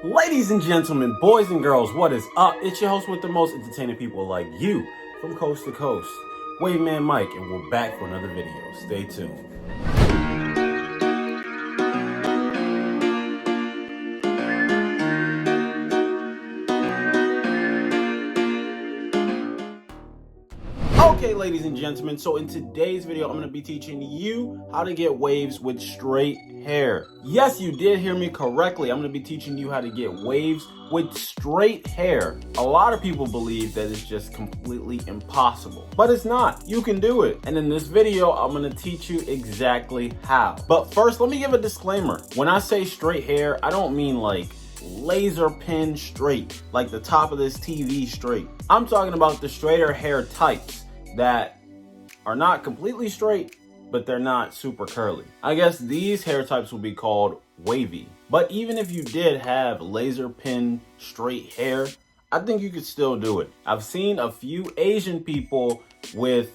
Ladies and gentlemen, boys and girls, what is up? It's your host with the most entertaining people like you from coast to coast, Wave Man Mike, and we're back for another video. Stay tuned. Okay, ladies and gentlemen, so in today's video, I'm going to be teaching you how to get waves with straight hair. Yes, you did hear me correctly. I'm going to be teaching you how to get waves with straight hair. A lot of people believe that it's just completely impossible, but it's not. You can do it. And in this video, I'm going to teach you exactly how. But first, let me give a disclaimer. When I say straight hair, I don't mean like laser pin straight, like the top of this TV straight. I'm talking about the straighter hair types that are not completely straight, but they're not super curly. I guess these hair types will be called wavy. But even if you did have laser pin straight hair, I think you could still do it. I've seen a few Asian people with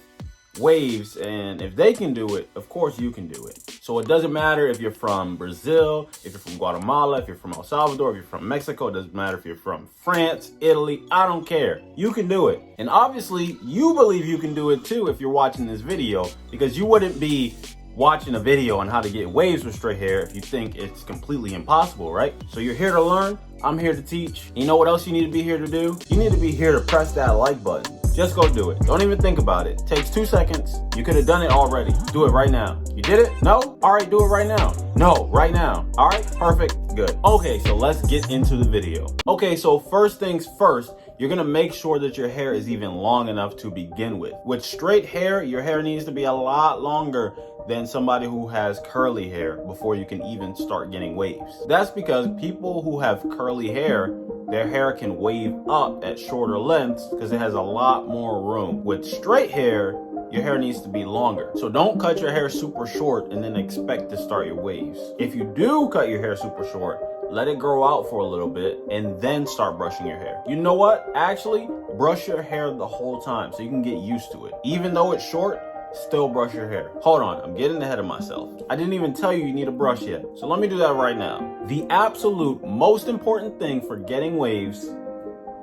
waves, and if they can do it, of course you can do it. So it doesn't matter if you're from Brazil, if you're from Guatemala, if you're from El Salvador, if you're from Mexico, it doesn't matter if you're from France, Italy, I don't care. You can do it. And obviously you believe you can do it too if you're watching this video, because you wouldn't be watching a video on how to get waves with straight hair if you think it's completely impossible, right? So you're here to learn, I'm here to teach. You know what else you need to be here to do? You need to be here to press that like button. Just go do it. Don't even think about it. Takes 2 seconds. You could have done it already. Do it right now. You did it? No? All right, do it right now. No, right now. All right, perfect, good. Okay, so let's get into the video. Okay, so first things first, you're gonna make sure that your hair is even long enough to begin with. With straight hair, your hair needs to be a lot longer than somebody who has curly hair before you can even start getting waves. That's because people who have curly hair, their hair can wave up at shorter lengths because it has a lot more room. With straight hair, your hair needs to be longer. So don't cut your hair super short and then expect to start your waves. If you do cut your hair super short, let it grow out for a little bit and then start brushing your hair. You know what? Actually, brush your hair the whole time so you can get used to it. Even though it's short, still brush your hair. Hold on, I'm getting ahead of myself. I didn't even tell you need a brush yet. So let me do that right now. The absolute most important thing for getting waves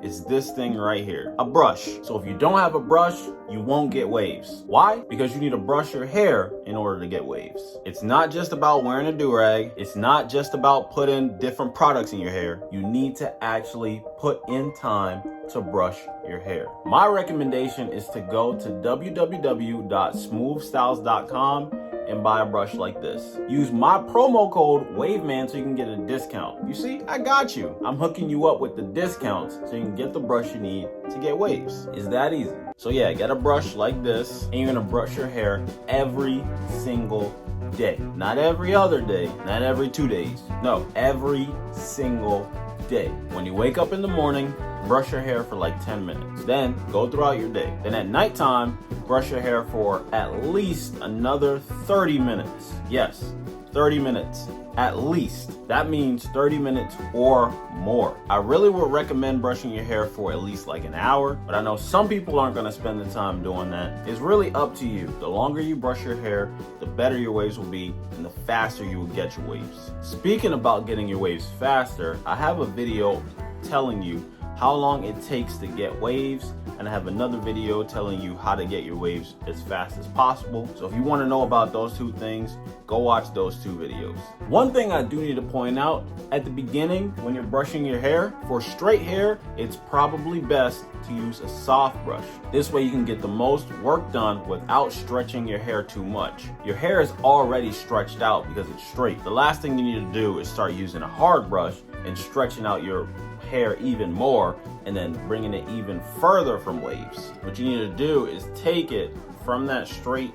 is this thing right here, a brush. So if you don't have a brush, you won't get waves. Why? Because you need to brush your hair in order to get waves. It's not just about wearing a durag. It's not just about putting different products in your hair. You need to actually put in time to brush your hair. My recommendation is to go to www.smoothstyles.com and buy a brush like this. Use my promo code WAVEMAN so you can get a discount. You see, I got you. I'm hooking you up with the discounts so you can get the brush you need to get waves. It's that easy. So yeah, get a brush like this and you're gonna brush your hair every single day. Not every other day, not every 2 days. No, every single day. When you wake up in the morning, brush your hair for like 10 minutes. Then go throughout your day. Then at nighttime, brush your hair for at least another 30 minutes. Yes, 30 minutes at least. That means 30 minutes or more. I really would recommend brushing your hair for at least like an hour, but I know some people aren't gonna spend the time doing that. It's really up to you. The longer you brush your hair, the better your waves will be and the faster you will get your waves. Speaking about getting your waves faster, I have a video telling you how long it takes to get waves, and I have another video telling you how to get your waves as fast as possible. So if you want to know about those two things, go watch those two videos. One thing I do need to point out, at the beginning when you're brushing your hair, for straight hair, it's probably best to use a soft brush. This way you can get the most work done without stretching your hair too much. Your hair is already stretched out because it's straight. The last thing you need to do is start using a hard brush and stretching out your hair even more and then bringing it even further from waves. What you need to do is take it from that straight,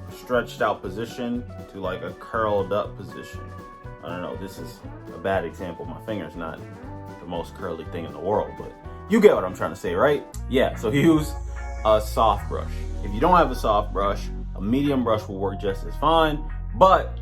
stretched out position to like a curled up position. I don't know, this is a bad example. My finger's not the most curly thing in the world, but you get what I'm trying to say, right? Yeah, so use a soft brush. If you don't have a soft brush, a medium brush will work just as fine, but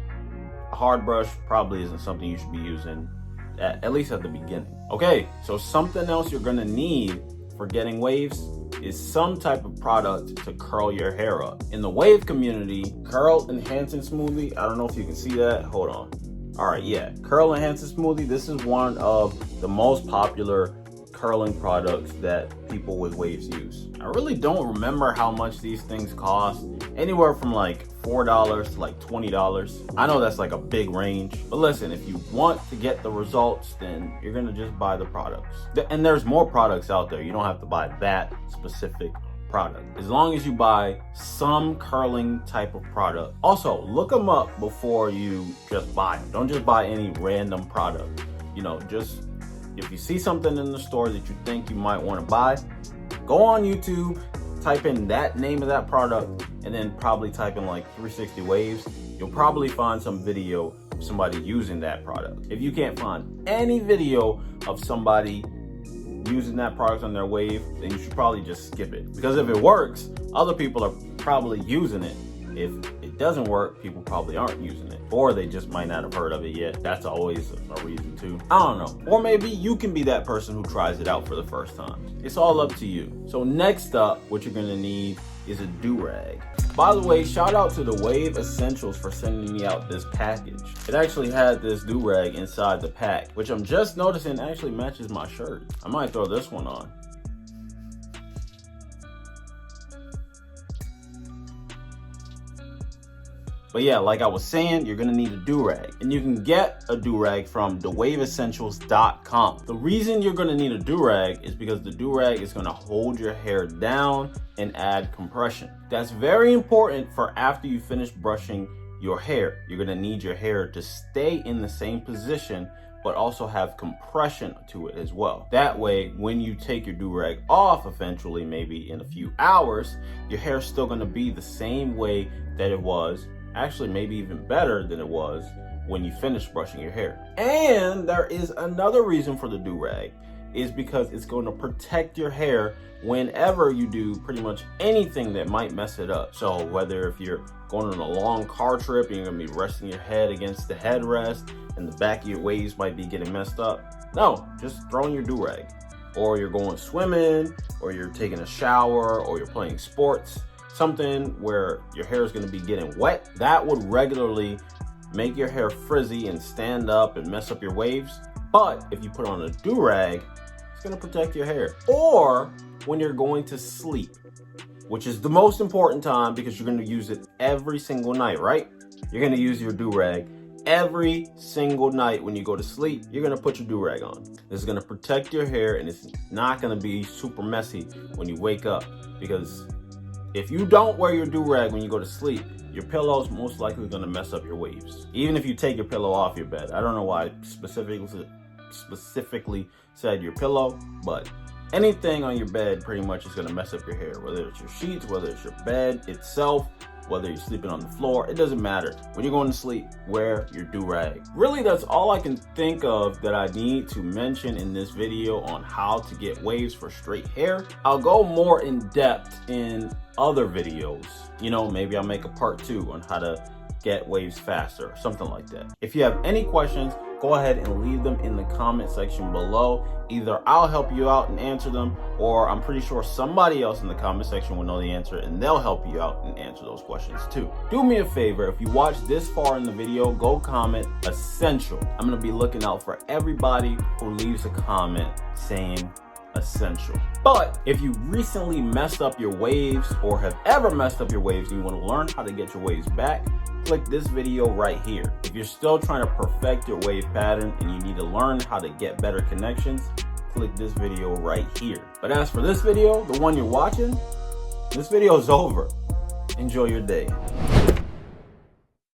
a hard brush probably isn't something you should be using at least at the beginning. Okay, so something else you're gonna need for getting waves is some type of product to curl your hair up. In the wave community, curl enhancing smoothie, I don't know if you can see that, hold on. All right, yeah, curl enhancer smoothie. This is one of the most popular curling products that people with waves use. I really don't remember how much these things cost. Anywhere from like $4 to like $20. I know that's like a big range, but listen, if you want to get the results, then you're gonna just buy the products. And there's more products out there. You don't have to buy that specific product, as long as you buy some curling type of product. Also, look them up before you just buy them. Don't just buy any random product. You know, just if you see something in the store that you think you might want to buy, go on YouTube, type in that name of that product, and then probably type in like 360 waves. You'll probably find some video of somebody using that product. If you can't find any video of somebody using that product on their wave, then you should probably just skip it. Because if it works, other people are probably using it. If it doesn't work, people probably aren't using it, or they just might not have heard of it yet. That's always a reason too. I don't know. Or maybe you can be that person who tries it out for the first time. It's all up to you. So next up, what you're gonna need is a durag. By the way, shout out to the Wave Essentials for sending me out this package. It actually had this durag inside the pack, which I'm just noticing actually matches my shirt. I might throw this one on. But yeah, like I was saying, you're gonna need a durag, and you can get a durag from thewaveessentials.com. The reason you're gonna need a durag is because the durag is gonna hold your hair down and add compression. That's very important for after you finish brushing your hair. You're gonna need your hair to stay in the same position, but also have compression to it as well. That way, when you take your durag off eventually, maybe in a few hours, your hair's still gonna be the same way that it was, actually maybe even better than it was when you finish brushing your hair. And there is another reason for the durag, is because it's going to protect your hair whenever you do pretty much anything that might mess it up. So whether if you're going on a long car trip and you're gonna be resting your head against the headrest and the back of your waves might be getting messed up, no, just throw in your durag. Or you're going swimming, or you're taking a shower, or you're playing sports, something where your hair is going to be getting wet, that would regularly make your hair frizzy and stand up and mess up your waves. But if you put on a durag, it's going to protect your hair. Or when you're going to sleep, which is the most important time because you're going to use it every single night, right? You're going to use your durag every single night when you go to sleep. You're going to put your durag on. This is going to protect your hair, and it's not going to be super messy when you wake up, because if you don't wear your durag when you go to sleep, your pillow is most likely going to mess up your waves. Even if you take your pillow off your bed. I don't know why I specifically said your pillow, but anything on your bed pretty much is going to mess up your hair. Whether it's your sheets, whether it's your bed itself, whether you're sleeping on the floor, it doesn't matter. When you're going to sleep, wear your durag. Really, that's all I can think of that I need to mention in this video on how to get waves for straight hair. I'll go more in depth in other videos. You know, maybe I'll make a part 2 on how to get waves faster or something like that. If you have any questions, go ahead and leave them in the comment section below. Either I'll help you out and answer them, or I'm pretty sure somebody else in the comment section will know the answer and they'll help you out and answer those questions too. Do me a favor, if you watched this far in the video, go comment essential. I'm gonna be looking out for everybody who leaves a comment saying essential. But if you recently messed up your waves or have ever messed up your waves and you want to learn how to get your waves back, click this video right here. If you're still trying to perfect your wave pattern and you need to learn how to get better connections, click this video right here. But as for this video, the one you're watching, this video is over. Enjoy your day.